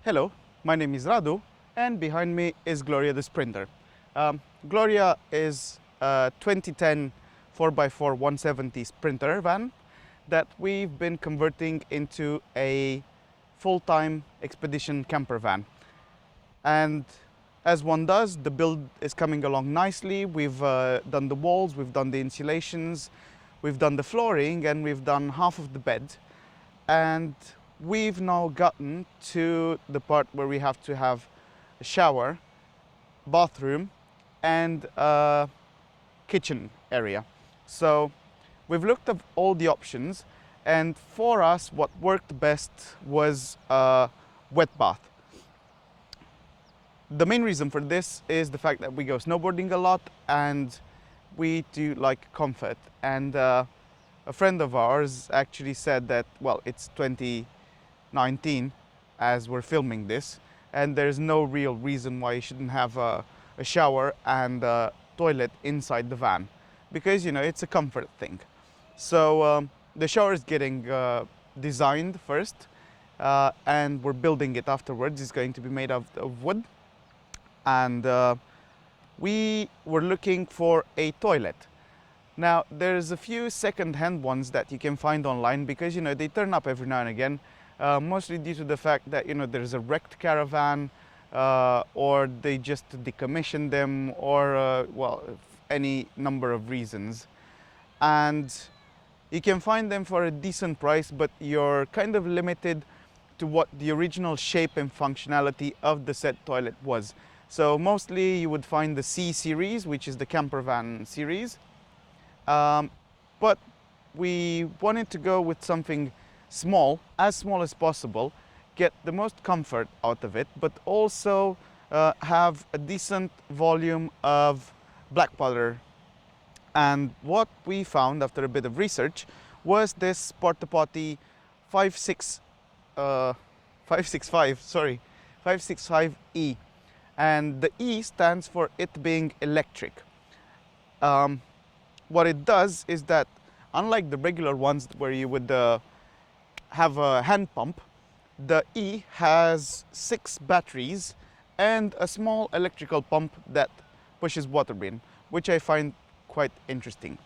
Hello, my name is Radu, and behind me is Gloria the Sprinter. Gloria is a 2010 4x4 170 Sprinter van that we've been converting into a full-time expedition camper van. And as one does, the build is coming along nicely. We've done the walls, we've done the insulations, we've done the flooring, and we've done half of the bed. And we've now gotten to the part where we have to have a shower, bathroom, and a kitchen area. So we've looked at all the options, and for us what worked best was a wet bath. The main reason for this is the fact that we go snowboarding a lot and we do like comfort. And a friend of ours actually said that, well, it's 2019 as we're filming this, and there's no real reason why you shouldn't have a shower and a toilet inside the van, because, you know, it's a comfort thing. So the shower is getting designed first, and we're building it afterwards. It's going to be made of wood. And we were looking for a toilet. Now, there's a few second-hand ones that you can find online because, you know, they turn up every now and again, mostly due to the fact that, you know, there's a wrecked caravan, or they just decommission them, or, well, any number of reasons. And you can find them for a decent price, but you're kind of limited to what the original shape and functionality of the said toilet was. So mostly you would find the C series, which is the camper van series. But we wanted to go with something small as possible, get the most comfort out of it, but also have a decent volume of black powder. And what we found after a bit of research was this Porta Potty 565E. And the E stands for it being electric. What it does is that, unlike the regular ones where you would have a hand pump, the E has 6 batteries and a small electrical pump that pushes water in, which I find quite interesting.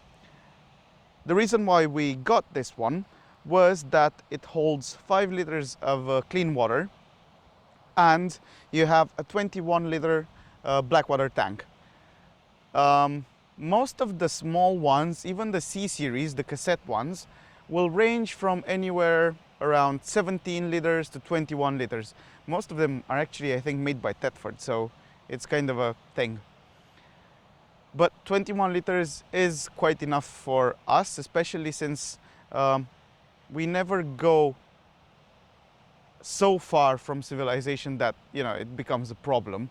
The reason why we got this one was that it holds 5 liters of clean water, and you have a 21-liter black water tank. Most of the small ones, even the C series, the cassette ones, will range from anywhere around 17 liters to 21 liters. Most of them are actually, I think, made by Thetford, so it's kind of a thing. But 21 liters is quite enough for us, especially since we never go so far from civilization that, you know, it becomes a problem.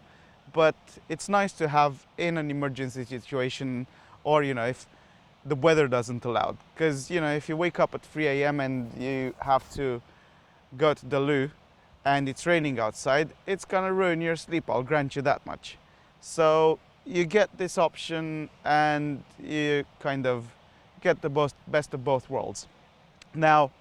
But it's nice to have in an emergency situation, or, you know, if the weather doesn't allow. Because, you know, if you wake up at 3 a.m. and you have to go to the loo and it's raining outside, it's gonna ruin your sleep, I'll grant you that much. So you get this option and you kind of get the best of both worlds. Now,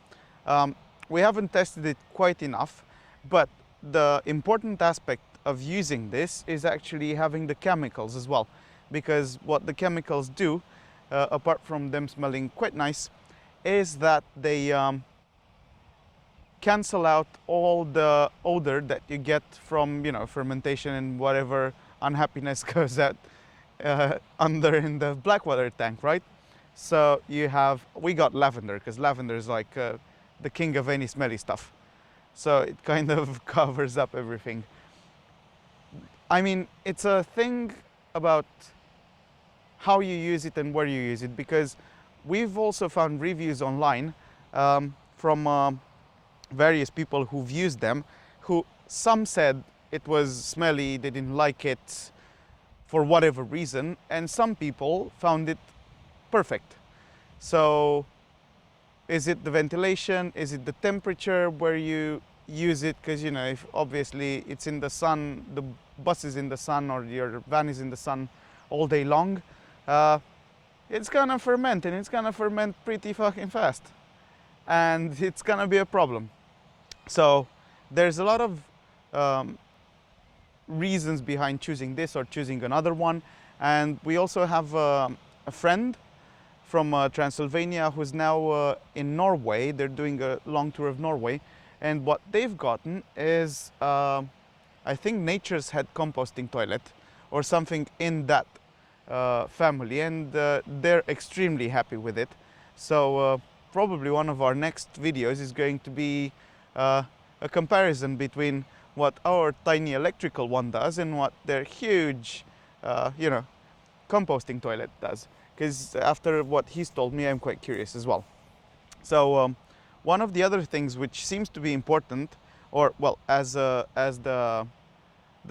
we haven't tested it quite enough, but the important aspect of using this is actually having the chemicals as well, because what the chemicals do, apart from them smelling quite nice, is that they cancel out all the odor that you get from, you know, fermentation and whatever unhappiness goes out under in the black water tank, right? So we got lavender, because lavender is like the king of any smelly stuff. So it kind of covers up everything. I mean, it's a thing about how you use it and where you use it, because we've also found reviews online from various people who've used them, who some said it was smelly, they didn't like it for whatever reason, and some people found it perfect. So is it the ventilation? Is it the temperature where you use it? Because, you know, if obviously it's in the sun, the bus is in the sun, or your van is in the sun all day long, it's gonna ferment, and it's gonna ferment pretty fucking fast. And it's gonna be a problem. So there's a lot of reasons behind choosing this or choosing another one. And we also have a friend from Transylvania who's now in Norway. They're doing a long tour of Norway, and what they've gotten is I think Nature's Head composting toilet or something in that family, and they're extremely happy with it. So probably one of our next videos is going to be a comparison between what our tiny electrical one does and what their huge, composting toilet does. Because after what he's told me, I'm quite curious as well. So one of the other things which seems to be important, or well, as the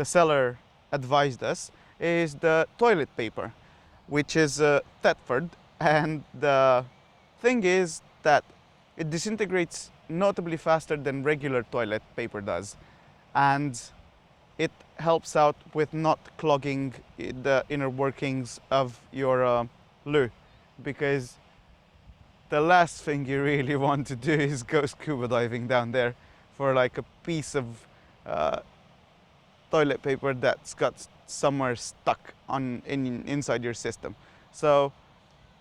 seller advised us, is the toilet paper, which is Thetford, and the thing is that it disintegrates notably faster than regular toilet paper does, and it helps out with not clogging the inner workings of your loo, because the last thing you really want to do is go scuba diving down there for like a piece of toilet paper that's got somewhere stuck inside your system. So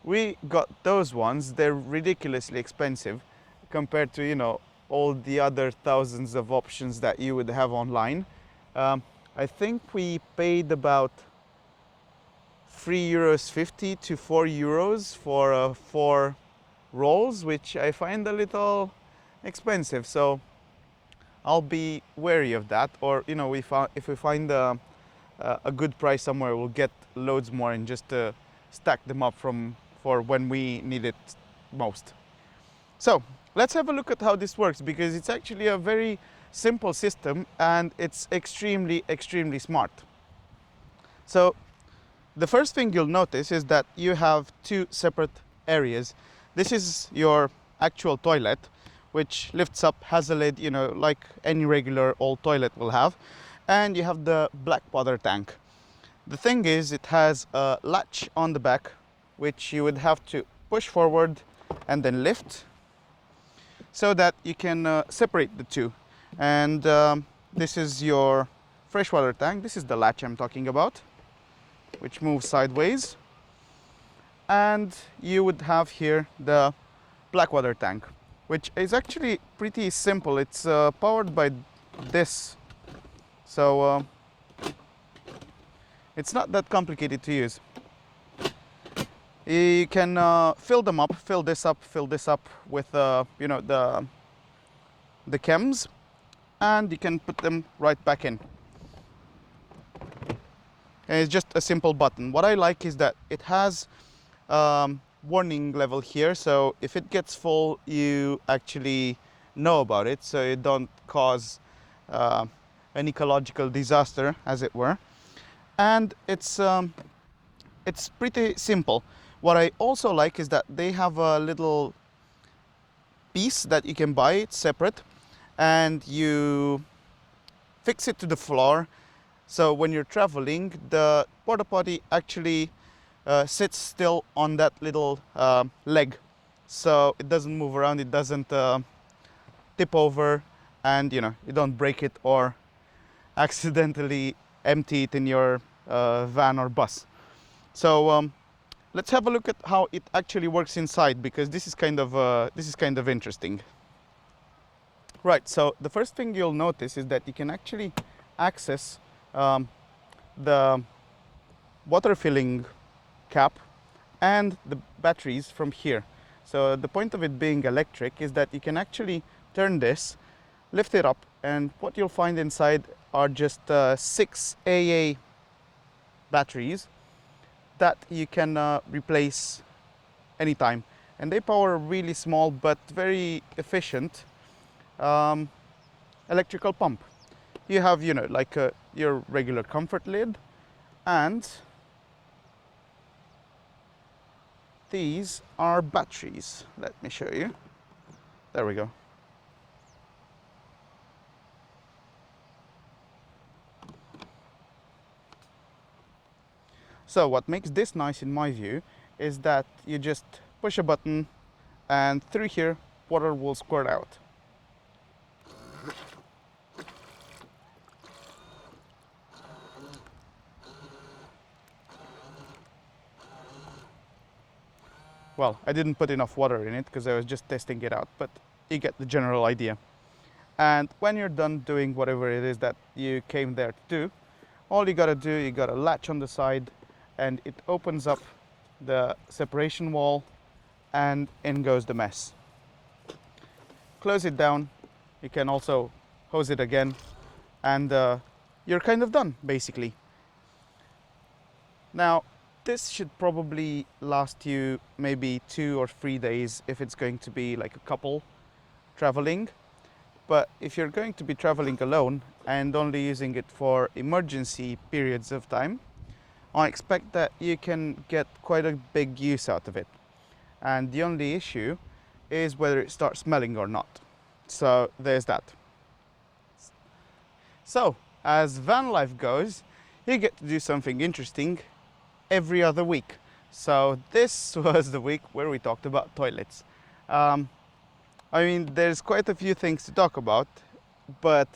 we got those ones. They're ridiculously expensive compared to, you know, all the other thousands of options that you would have online. I think we paid about €3.50 to €4 for 4 rolls, which I find a little expensive. So I'll be wary of that. Or, you know, if we find a good price somewhere, we'll get loads more and just stack them up for when we need it most. So let's have a look at how this works, because it's actually a very simple system and it's extremely smart. So the first thing you'll notice is that you have 2 separate areas. This is your actual toilet, which lifts up, has a lid, you know, like any regular old toilet will have. And you have the black water tank. The thing is, it has a latch on the back, which you would have to push forward and then lift, so that you can separate the two. And this is your freshwater tank. This is the latch I'm talking about, which moves sideways. And you would have here the blackwater tank, which is actually pretty simple. It's powered by this, so it's not that complicated to use. You can fill this up with you know, the chems, and you can put them right back in. And it's just a simple button. What I like is that it has warning level here, so if it gets full, you actually know about it, so you don't cause an ecological disaster, as it were. And it's pretty simple. What I also like is that they have a little piece that you can buy. It's separate, and you fix it to the floor. So when you're traveling, the porta potty actually sits still on that little leg, so it doesn't move around, it doesn't tip over, and you know, you don't break it or accidentally empty it in your van or bus. So let's have a look at how it actually works inside, because this is kind of interesting. Right, so the first thing you'll notice is that you can actually access the water filling cap and the batteries from here. So the point of it being electric is that you can actually turn this, lift it up, and what you'll find inside are just 6 AA batteries that you can replace anytime. And they power a really small but very efficient electrical pump. You have, you know, like your regular comfort lid, and these are batteries. Let me show you. There we go. So what makes this nice in my view is that you just push a button and through here water will squirt out. Well, I didn't put enough water in it because I was just testing it out, but you get the general idea. And when you're done doing whatever it is that you came there to do, all you gotta do, you gotta latch on the side and it opens up the separation wall and in goes the mess. Close it down. You can also hose it again and you're kind of done basically. Now, this should probably last you maybe 2 or 3 days if it's going to be like a couple traveling. But if you're going to be traveling alone and only using it for emergency periods of time, I expect that you can get quite a big use out of it. And the only issue is whether it starts smelling or not. So there's that. So, as van life goes, you get to do something interesting every other week. So this was the week where we talked about toilets. I mean, there's quite a few things to talk about, but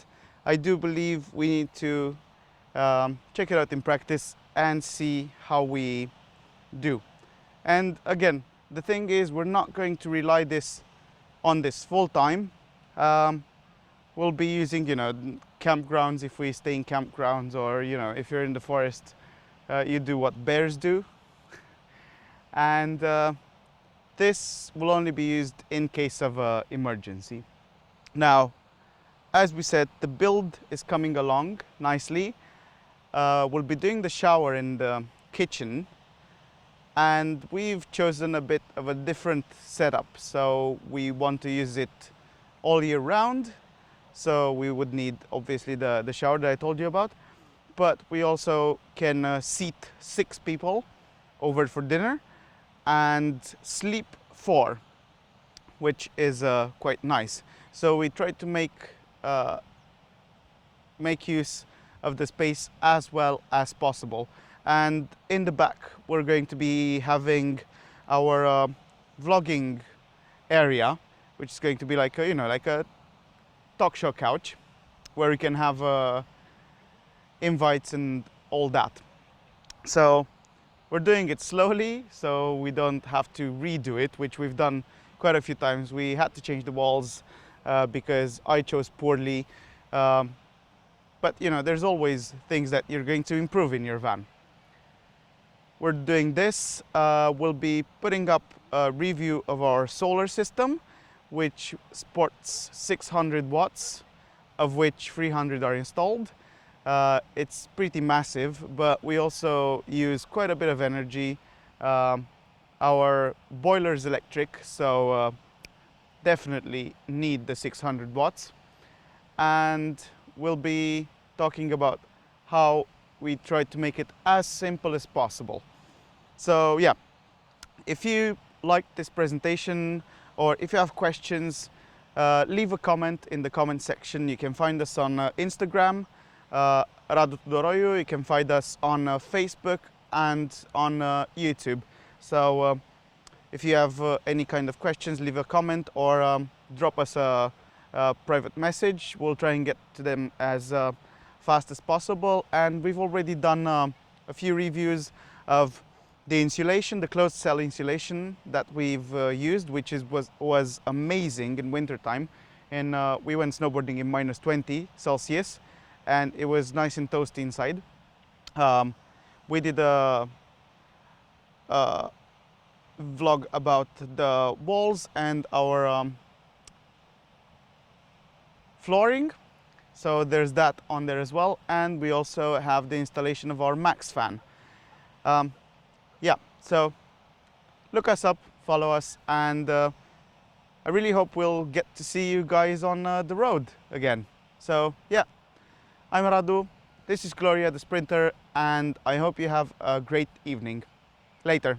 I do believe we need to check it out in practice and see how we do. And again, the thing is, we're not going to rely on this full time. We'll be using, campgrounds if we stay in campgrounds, or if you're in the forest, you do what bears do. And this will only be used in case of an emergency. Now, as we said, the build is coming along nicely. We'll be doing the shower in the kitchen, and we've chosen a bit of a different setup. So we want to use it all year round. So we would need obviously the shower that I told you about, but we also can seat 6 people over for dinner and sleep 4, which is quite nice. So we tried to make use of the space as well as possible. And in the back, we're going to be having our vlogging area, which is going to be like a talk show couch, where we can have invites and all that. So we're doing it slowly, so we don't have to redo it, which we've done quite a few times. We had to change the walls because I chose poorly. But there's always things that you're going to improve in your van. We're doing this. We'll be putting up a review of our solar system, which sports 600 watts, of which 300 are installed. It's pretty massive, but we also use quite a bit of energy. Our boiler is electric, so definitely need the 600 watts. And we'll be talking about how we try to make it as simple as possible. So yeah, if you like this presentation or if you have questions, leave a comment in the comment section. You can find us on Instagram, Radu Tudoroiu. You can find us on Facebook and on YouTube. So if you have any kind of questions, leave a comment or drop us a private message. We'll try and get to them as fast as possible. And we've already done a few reviews of the insulation, the closed cell insulation that we've used, which was amazing in winter time. And we went snowboarding in -20 Celsius, and it was nice and toasty inside. We did a vlog about the walls and our flooring, so there's that on there as well. And we also have the installation of our Max fan. Yeah, so look us up, follow us, and I really hope we'll get to see you guys on the road again. So yeah, I'm Radu, this is Gloria the Sprinter, and I hope you have a great evening. Later.